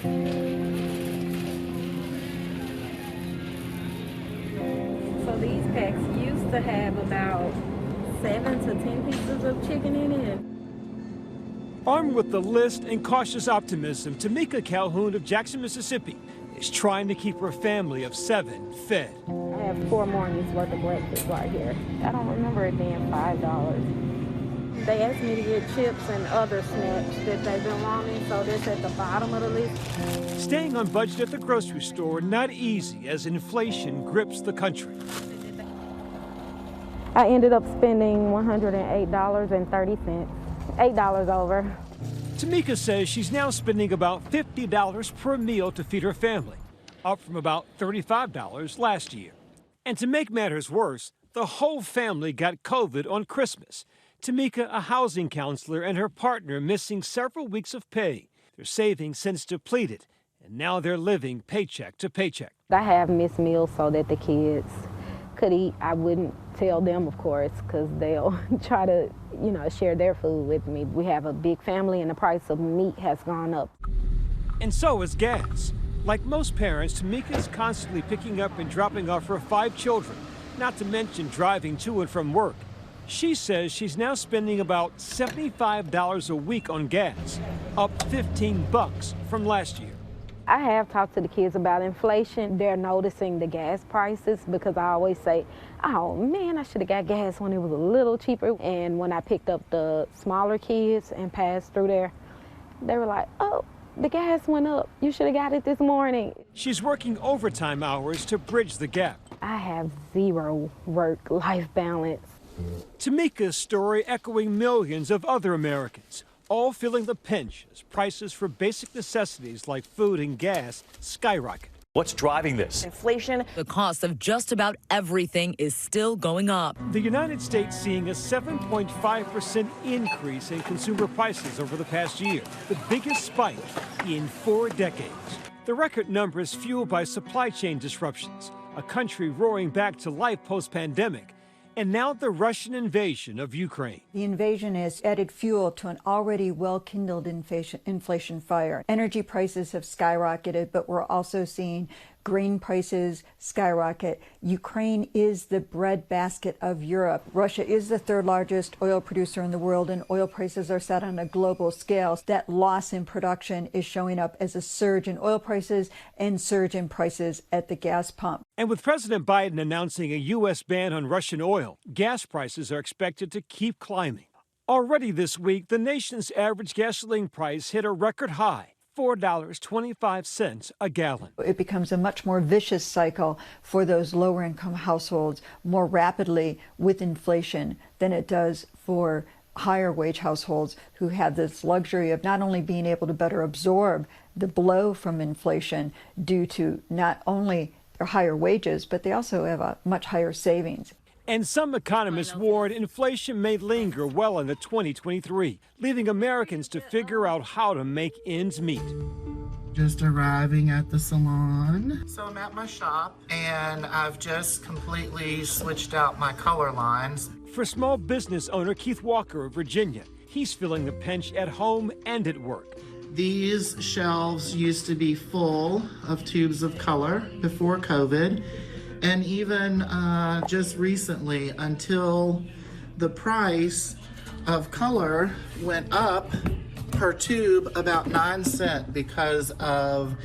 So these packs used to have about 7 to 10 pieces of chicken in it. Armed with the list and cautious optimism, Tamika Calhoun of Jackson, Mississippi, is trying to keep her family of 7 fed. I have 4 mornings worth of breakfast right here. I don't remember it being $5. They asked me to get chips and other snacks that they've been wanting, so that's at the bottom of the list. Staying on budget at the grocery store not easy as inflation grips the country. I ended up spending $108.30, $8 over. Tamika says she's now spending about $50 per meal to feed her family, up from about $35 last year. And to make matters worse, the whole family got COVID on Christmas. Tamika, a housing counselor, and her partner missing several weeks of pay. Their savings since depleted, and now they're living paycheck to paycheck. I have missed meals so that the kids could eat. I wouldn't tell them, of course, because they'll try to, share their food with me. We have a big family and the price of meat has gone up. And so is gas. Like most parents, Tamika is constantly picking up and dropping off her 5 children, not to mention driving to and from work. She says she's now spending about $75 a week on gas, up $15 from last year. I have talked to the kids about inflation. They're noticing the gas prices because I always say, oh man, I should have got gas when it was a little cheaper. And when I picked up the smaller kids and passed through there, they were like, oh, the gas went up. You should have got it this morning. She's working overtime hours to bridge the gap. I have zero work-life balance. Tamika's story echoing millions of other Americans, all feeling the pinch as prices for basic necessities like food and gas skyrocket. What's driving this? Inflation. The cost of just about everything is still going up. The United States seeing a 7.5% increase in consumer prices over the past year, the biggest spike in 4 decades. The record number is fueled by supply chain disruptions, a country roaring back to life post-pandemic, and now the Russian invasion of Ukraine. The invasion has added fuel to an already well-kindled inflation fire. Energy prices have skyrocketed, but we're also seeing grain prices skyrocket. Ukraine is the breadbasket of Europe. Russia is the 3rd largest oil producer in the world, and oil prices are set on a global scale. That loss in production is showing up as a surge in oil prices and surge in prices at the gas pump. And with President Biden announcing a U.S. ban on Russian oil, gas prices are expected to keep climbing. Already this week, the nation's average gasoline price hit a record high, $4.25 a gallon. It becomes a much more vicious cycle for those lower income households more rapidly with inflation than it does for higher wage households who have this luxury of not only being able to better absorb the blow from inflation due to not only their higher wages, but they also have a much higher savings. And some economists warn inflation may linger well into 2023, leaving Americans to figure out how to make ends meet. Just arriving at the salon. So I'm at my shop and I've just completely switched out my color lines. For small business owner Keith Walker of Virginia, he's feeling the pinch at home and at work. These shelves used to be full of tubes of color before COVID. And even just recently, until the price of color went up per tube about 9 cents because of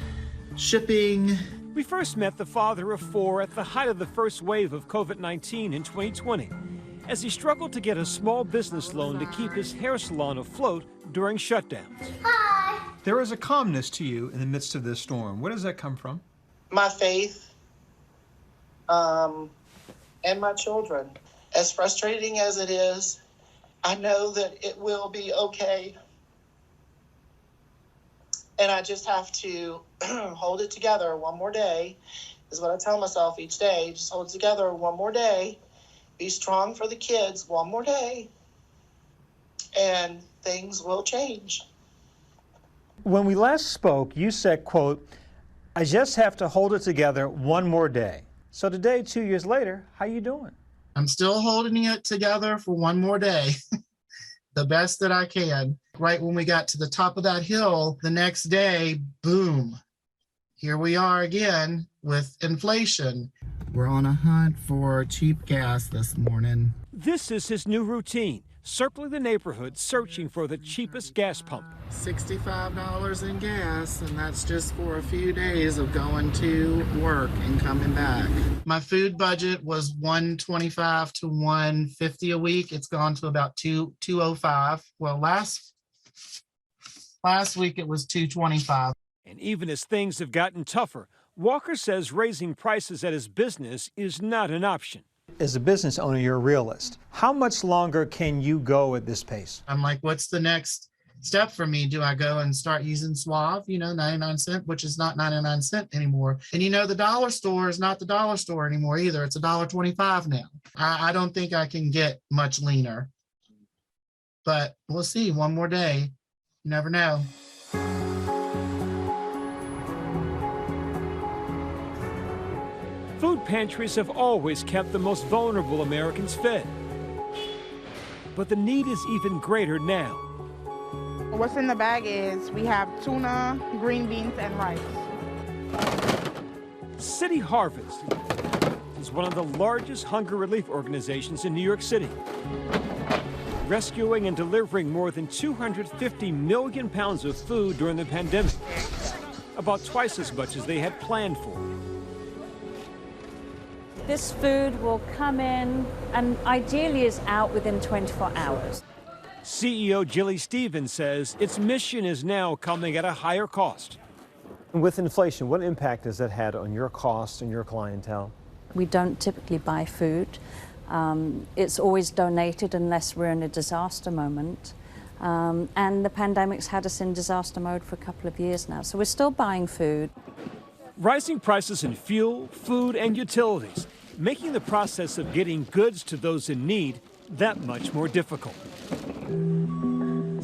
shipping. We first met the father of 4 at the height of the first wave of COVID-19 in 2020, as he struggled to get a small business loan to keep his hair salon afloat during shutdowns. Hi. There is a calmness to you in the midst of this storm. Where does that come from? My faith. And my children. As frustrating as it is, I know that it will be okay. And I just have to hold it together one more day, is what I tell myself each day. Just hold it together one more day. Be strong for the kids one more day. And things will change. When we last spoke, you said, quote, I just have to hold it together one more day. So today, 2 years later, how you doing? I'm still holding it together for one more day, the best that I can. Right when we got to the top of that hill, the next day, boom, here we are again with inflation. We're on a hunt for cheap gas this morning. This is his new routine, circling the neighborhood searching for the cheapest gas pump. $65 in gas, and that's just for a few days of going to work and coming back. My food budget was $125 to $150 a week. It's gone to about $205. Well, last week it was $225. And even as things have gotten tougher, Walker says raising prices at his business is not an option. As a business owner, you're a realist. How much longer can you go at this pace? I'm like, what's the next step for me? Do I go and start using Suave, 99 cent, which is not 99 cent anymore? And the dollar store is not the dollar store anymore either. It's $1.25 now. I don't think I can get much leaner, but we'll see. One more day. You never know. Food pantries have always kept the most vulnerable Americans fed. But the need is even greater now. What's in the bag is we have tuna, green beans, and rice. City Harvest is one of the largest hunger relief organizations in New York City, rescuing and delivering more than 250 million pounds of food during the pandemic, about twice as much as they had planned for. This food will come in and ideally is out within 24 hours. CEO Jilly Stevens says its mission is now coming at a higher cost. With inflation, what impact has that had on your costs and your clientele? We don't typically buy food. It's always donated unless we're in a disaster moment. And the pandemic's had us in disaster mode for a couple of years now, so we're still buying food. Rising prices in fuel, food, and utilities, making the process of getting goods to those in need that much more difficult.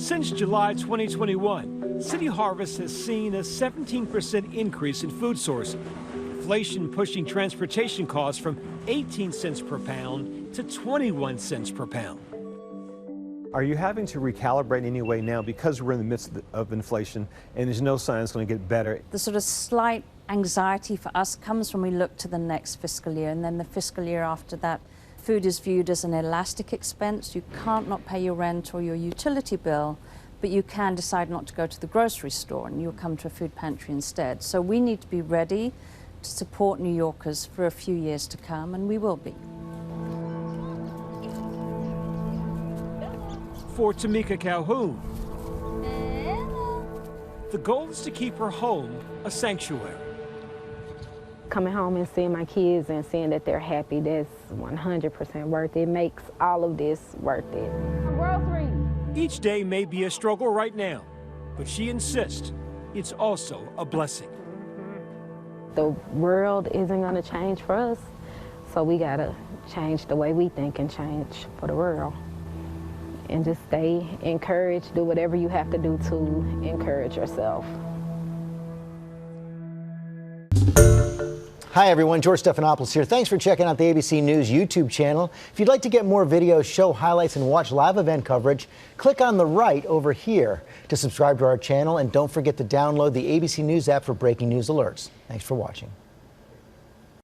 Since July 2021, City Harvest has seen a 17% increase in food sourcing, inflation pushing transportation costs from 18 cents per pound to 21 cents per pound. Are you having to recalibrate in any way now because we're in the midst of inflation and there's no sign it's going to get better? The sort of slight anxiety for us comes when we look to the next fiscal year, and then the fiscal year after that. Food is viewed as an elastic expense. You can't not pay your rent or your utility bill, but you can decide not to go to the grocery store and you'll come to a food pantry instead. So we need to be ready to support New Yorkers for a few years to come, and we will be. For Tamika Calhoun, the goal is to keep her home a sanctuary. Coming home and seeing my kids and seeing that they're happy, that's 100% worth it. It makes all of this worth it. Groceries. Each day may be a struggle right now, but she insists it's also a blessing. The world isn't going to change for us, so we got to change the way we think and change for the world. And just stay encouraged, do whatever you have to do to encourage yourself. Hi everyone, George Stephanopoulos here. Thanks for checking out the ABC News YouTube channel. If you'd like to get more videos, show highlights, and watch live event coverage, click on the right over here to subscribe to our channel, and don't forget to download the ABC News app for breaking news alerts. Thanks for watching.